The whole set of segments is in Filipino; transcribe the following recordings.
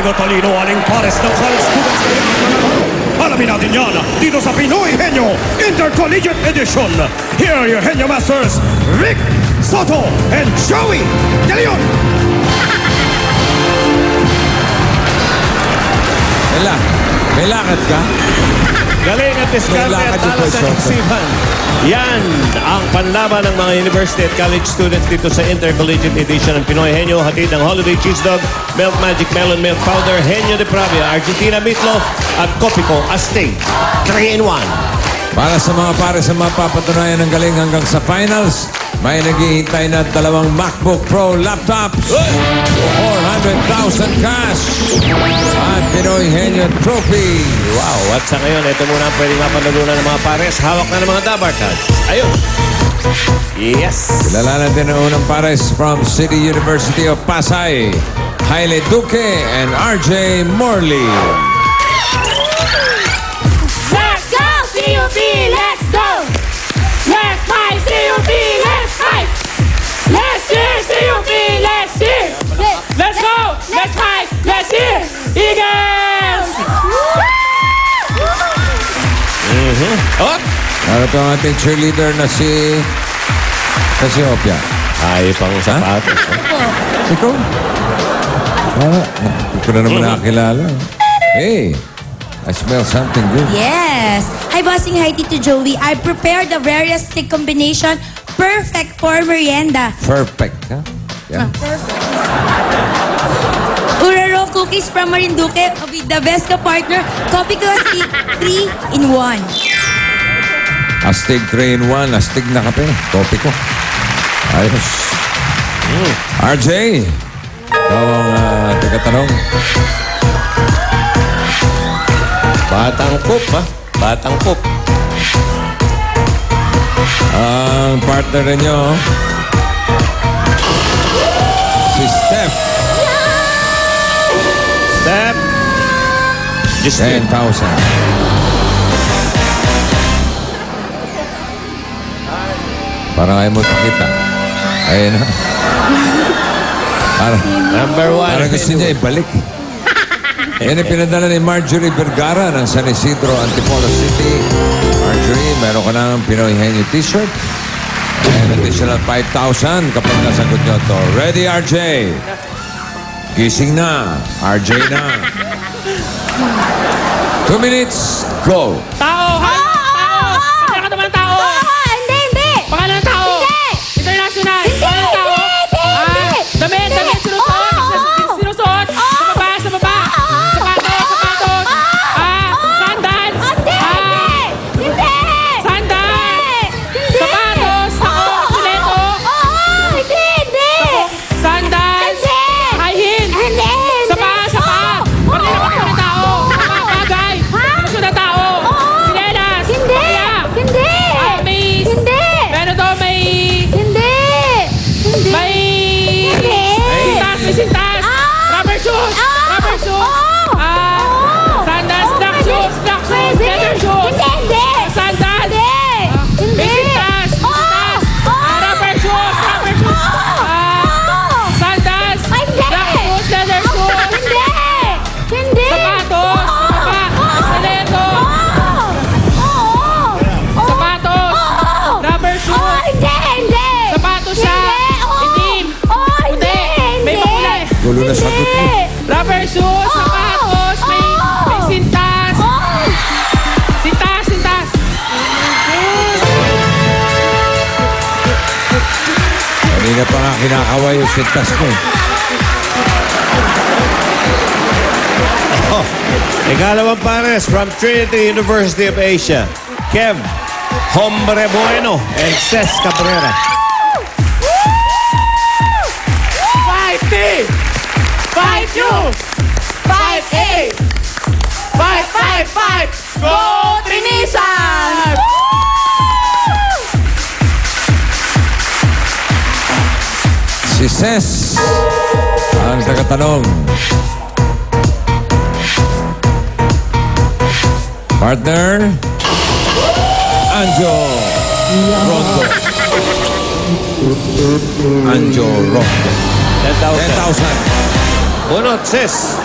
Galing at talino, aling pares ng college students ngayon. Alamin natin yan dito sa Pinoy Henyo Intercollegiate Edition. Here are your Henyo Masters, Rick Soto and Joey De Leon. May lakad ka? Galing at diskarte at talas ng isipan. Yan ang panlaban ng mga university at college students dito sa Intercollegiate Edition ng Pinoy Henyo. Hatid ng Holiday Cheese Dog, Milk Magic Melon Milk Powder, Henyo de Pravia, Argentina Meatloaf at Copico Astig. 3-in-1. Para sa mga pares na mapapatunayan ng galing hanggang sa finals, may naghihintay na 2 MacBook Pro laptops, 400,000 cash, at Pinoy Henyo Trophy. Wow, at sa ngayon, ito muna ang pwedeng mapanalunan ng mga pares. Hawak na ng mga dabar cards. Ayun. Yes. Kilala natin ang unang pares from City University of Pasay, Haile Duque and RJ Morley. Let's go, CUP, let's go! Let's fight, CUP, let's fight! Let's cheer, CUP, let's cheer! Let's go, let's fight, let's cheer! Eagles! Oh! Narito ang ating cheerleader na si Opia. Ay, pang sapatos. Ikaw? Hindi ko na naman nakakilala. Hey, I smell something good. Yes. Hi, Bossing. Hi, Tito Joey. I prepared a various stick combination perfect for merienda. Perfect, ha? Yeah. Perfect. Uraro cookies from Marinduque with the best partner, Copico Astig 3-in-1. Astig 3-in-1, astig na kape. Copico. Ayos. RJ, ikaw ang tagatanong. Batang Pup, ha? Batang Pup. Ang partner ninyo, si Steph. Step. Just 10,000. Parang ayaw mo pakita. Ayun na. Number 1. Parang gusto niya ibalik. Yan ang pinadala ni Marjorie Vergara ng San Isidro, Antipolo City. Marjorie, meron ka ng Pinoy Henyo t-shirt. And additional 5,000 kapag nasagot nyo to. Ready, RJ? Gising na. RJ na. 2 minutes, go. Tao, ha? Tao! Pangalan ka naman tao! Hindi. Pangalan ng tao! International! Pangalan ng tao! Damit, sinusuot! Sa baba! Sapatos! Sandals! Sandals! Sapatos! Stiletto! Sandals! High heels! Sapa! Pangalan ng tao! Bagay! Sinusuot ng tao! Sinelas! Meron daw may sintas! Rubber shoes! Sandals! Black shoes! Leather shoes! Sandals! May sintas! Rubber shoes! Sandals! Black shoes! Leather shoes! Sapatos! Stiletto! Sapatos! Rubber shoes! Sapatos siya! Itim! Puti! May makulay! Gulo na sagot mo. Rubber shoes, sapatos, may sintas. Sintas. Kanina pa nga kinakaway yung sintas ko. Ikalawang pares from Trinity University of Asia. Kev Hombre Bueno and Ces Cabrera. 5T! 5U! 5A! 555! Go Trinisan! Si Ces ang tagatanong. Partner, Anjo Rondo. Anjo Rondo. 10,000. 10,000. Bunot, Ces.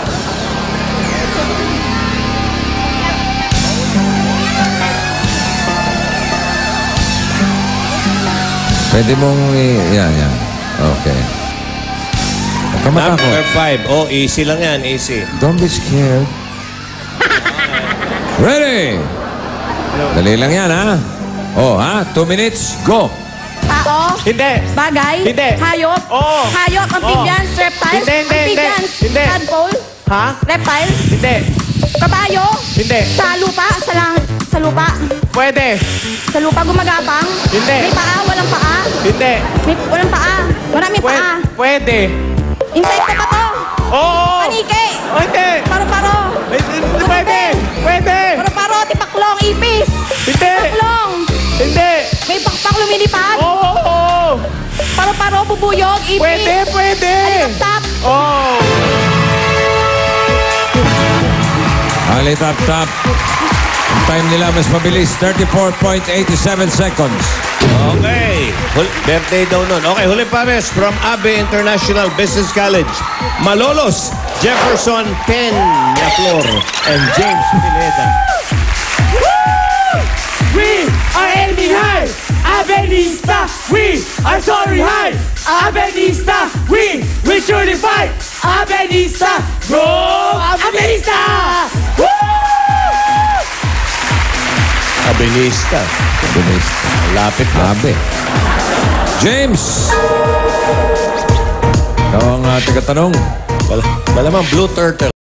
Pwede mong yan. Okay. Kamata ko. Number 5. Oh, easy lang yan, easy. Don't be scared. Ready? Dali lang yan, ha? Oh, ha? 2 minutes, go. Tao? Hindi. Bagay? Hindi. Hayop? Oo. Hayop, amphibians, reptiles? Hindi. Amphibians, Hindi. tadpole? Ha? Reptiles? Hindi. Kabayo? Hindi. Sa lupa? Sa langit? Sa lupa? Pwede. Sa lupa gumagapang? Hindi. May paa? Walang paa? Hindi. Walang paa? Maraming paa? Pwede. Insekto ba to? Oo. Panike? Oh, hindi. Paro-paro? Pwede. Pwede. Paro-paro, tipaklong, ipis? Hindi. Tipaklong? Hindi. May pakpak lumilipad? Oo. Paro-paro, bubuyog, ipis? Pwede. Alitap-tap? Oh. Alitap-tap. Ang time nila mas mabilis, 34.87 seconds. Okay. Birthday daw nun. Okay, huling pares from Abe International Business College. Malolos, Jefferson Peñaflor, and James Pineda. We are aiming high. Abenista, we are sorry high. Abenista, we truly fight. Abenista, go Abenista! Woo! Abilista. Lapit na. Abe. James! Ikaw ang tagatanong. Malamang Blue Turtle.